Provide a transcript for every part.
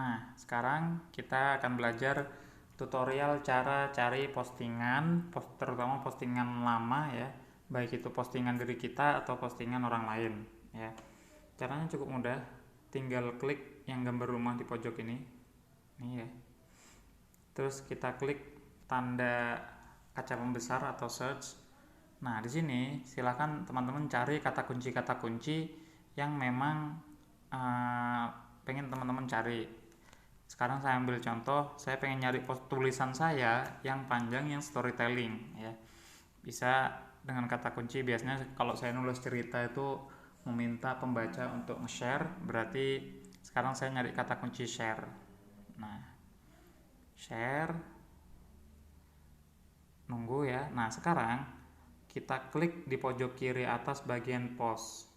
Nah, sekarang kita akan belajar tutorial cara cari postingan, terutama postingan lama ya, baik itu postingan diri kita atau postingan orang lain ya. Caranya cukup mudah, tinggal klik yang gambar rumah di pojok ini ya. Terus kita klik tanda kaca pembesar atau search. Nah, di sini silakan teman-teman cari kata kunci yang memang pengen teman-teman cari. Sekarang saya ambil contoh, saya pengen nyari tulisan saya yang panjang yang storytelling ya. Bisa dengan kata kunci, biasanya kalau saya nulis cerita itu meminta pembaca untuk nge-share, berarti sekarang saya nyari kata kunci share. Nah, share, nunggu ya. Nah, sekarang kita klik di pojok kiri atas bagian post.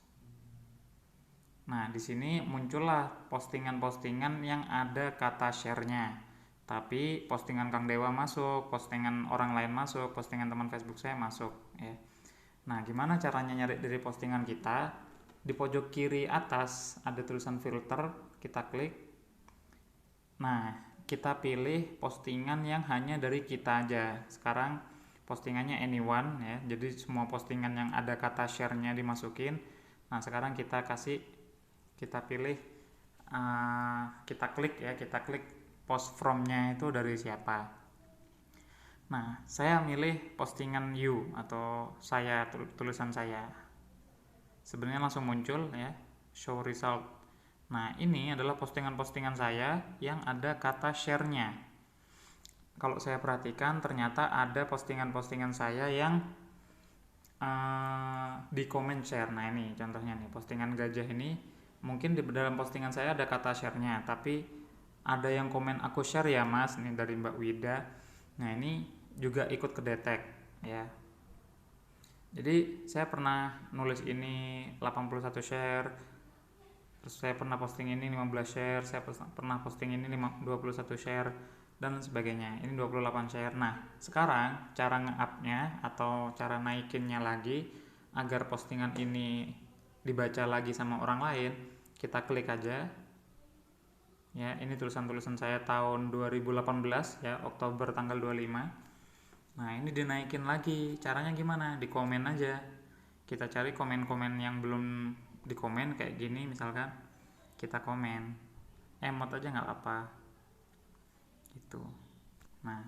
Nah, di sini muncullah postingan-postingan yang ada kata share-nya. Tapi postingan Kang Dewa masuk, postingan orang lain masuk, postingan teman Facebook saya masuk ya. Nah, gimana caranya nyari dari postingan kita? Di pojok kiri atas ada tulisan filter, kita klik. Nah, kita pilih postingan yang hanya dari kita aja. Sekarang postingannya anyone ya. Jadi semua postingan yang ada kata share-nya dimasukin. Nah, sekarang kita pilih kita klik post from-nya itu dari siapa. Nah, saya milih postingan you atau saya, tulisan saya. Sebenarnya langsung muncul ya, show result. Nah, ini adalah postingan-postingan saya yang ada kata share-nya. Kalau saya perhatikan ternyata ada postingan-postingan saya yang di comment share. Nah, ini contohnya nih, postingan gajah ini mungkin di dalam postingan saya ada kata share-nya, tapi ada yang komen aku share ya mas, ini dari Mbak Wida. Nah, ini juga ikut kedetek ya. Jadi saya pernah nulis ini 81 share, terus saya pernah posting ini 15 share, saya pernah posting ini 21 share, dan sebagainya. Ini 28 share. Nah, sekarang cara nge-up-nya atau cara naikinnya lagi agar postingan ini dibaca lagi sama orang lain, kita klik aja. Ya, ini tulisan-tulisan saya tahun 2018 ya, Oktober tanggal 25. Nah, ini dinaikin lagi. Caranya gimana? Di komen aja. Kita cari komen-komen yang belum dikomen kayak gini misalkan. Kita komen. Emot aja nggak apa. Gitu. Nah,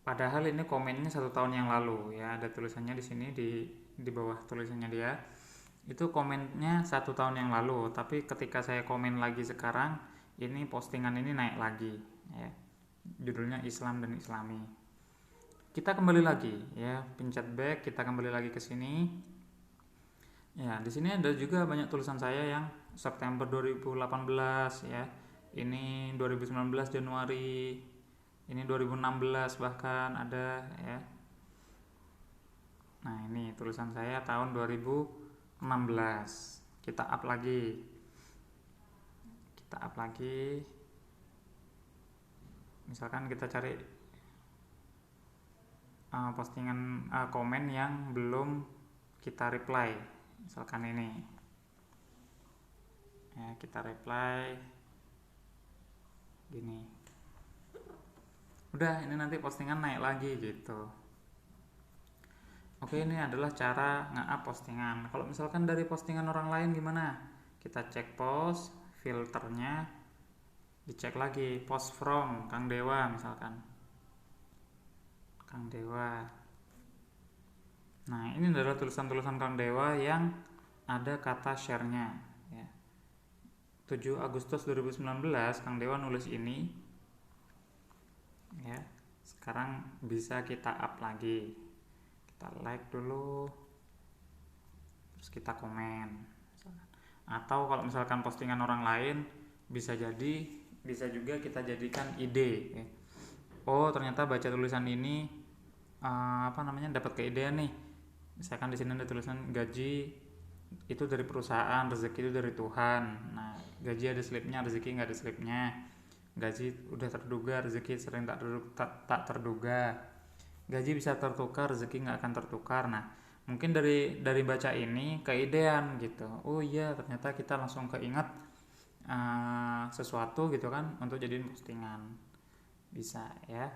padahal ini komennya 1 tahun yang lalu ya. Ada tulisannya di sini di bawah tulisannya dia. Itu komennya 1 tahun yang lalu, tapi ketika saya komen lagi sekarang, ini postingan ini naik lagi ya. Judulnya Islam dan Islami. Kita kembali lagi ya, pencet back, kita kembali lagi ke sini. Ya, di sini ada juga banyak tulisan saya yang September 2018 ya. Ini 2019 Januari. Ini 2016 bahkan ada ya. Nah, ini tulisan saya tahun 2016. Kita up lagi. Misalkan kita cari postingan komen yang belum kita reply. Misalkan ini. Ya, kita reply gini. Udah, ini nanti postingan naik lagi gitu. Oke, ini adalah cara nge-up postingan. Kalau misalkan dari postingan orang lain gimana? Kita cek post, filternya, dicek lagi, post from Kang Dewa misalkan. Kang Dewa. Nah, ini adalah tulisan-tulisan Kang Dewa yang ada kata share-nya ya. 7 Agustus 2019 Kang Dewa nulis ini ya. Sekarang bisa kita up lagi. Kita like dulu, terus kita komen. Atau kalau misalkan postingan orang lain, bisa juga kita jadikan ide ya. Oh, ternyata baca tulisan ini dapat keidean nih. Misalkan di sini ada tulisan gaji itu dari perusahaan, rezeki itu dari Tuhan. Nah, gaji ada slipnya, rezeki nggak ada slipnya. Gaji udah terduga, rezeki sering tak terduga. Gaji bisa tertukar, rezeki nggak akan tertukar. Nah, mungkin dari baca ini keidean gitu. Oh iya, ternyata kita langsung keinget sesuatu gitu kan untuk jadiin postingan. Bisa ya.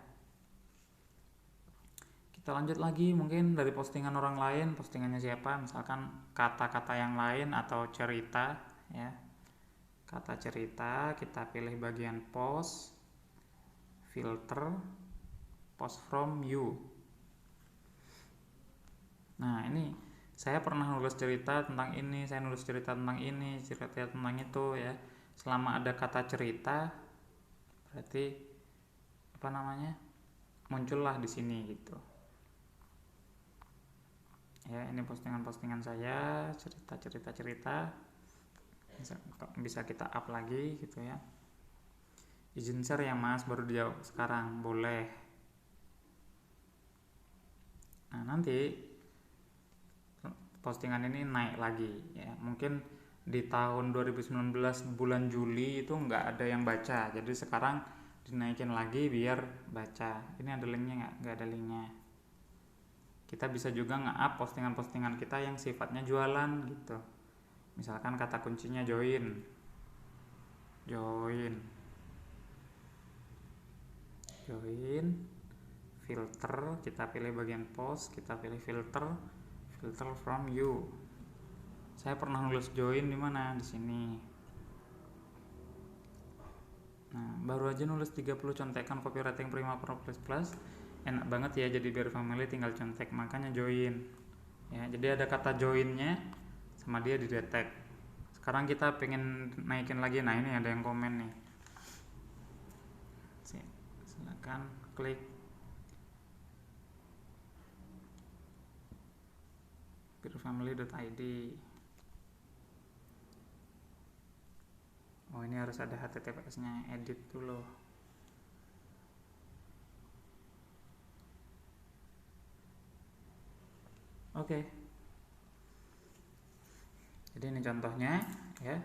Kita lanjut lagi, mungkin dari postingan orang lain, postingannya siapa, misalkan kata-kata yang lain atau cerita ya. Kata cerita, kita pilih bagian post, filter, post from you. Nah, ini saya pernah nulis cerita tentang ini, saya nulis cerita tentang ini, cerita tentang itu ya. Selama ada kata cerita, berarti apa namanya? Muncullah di sini gitu. Ya, ini postingan-postingan saya, cerita bisa kita up lagi gitu ya. Izin share ya mas, baru dijawab sekarang, boleh. Nah, nanti postingan ini naik lagi ya, mungkin di tahun 2019 bulan Juli itu nggak ada yang baca, jadi sekarang dinaikin lagi biar baca. Ini ada linknya nggak ada linknya. Kita bisa juga nge-up postingan-postingan kita yang sifatnya jualan gitu, misalkan kata kuncinya join, filter, kita pilih bagian post, kita pilih filter from you. Saya pernah nulis join di mana? Di sini. Nah, baru aja nulis 30 contekan copywriting Prima Pro Plus. Enak banget ya, jadi biar family tinggal contek, makanya join. Ya, jadi ada kata joinnya sama dia didetek. Sekarang kita pengen naikin lagi. Nah, ini ada yang komen nih. Silakan klik birfamily.id. Oh, ini harus ada HTTPS-nya, edit dulu. Oke. Jadi ini contohnya ya.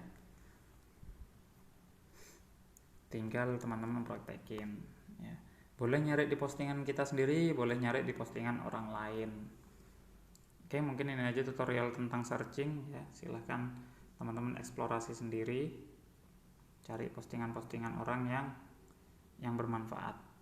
Tinggal teman-teman praktekin ya. Boleh nyari di postingan kita sendiri, boleh nyari di postingan orang lain. Oke, mungkin ini aja tutorial tentang searching ya. Silahkan teman-teman eksplorasi sendiri, cari postingan-postingan orang yang bermanfaat.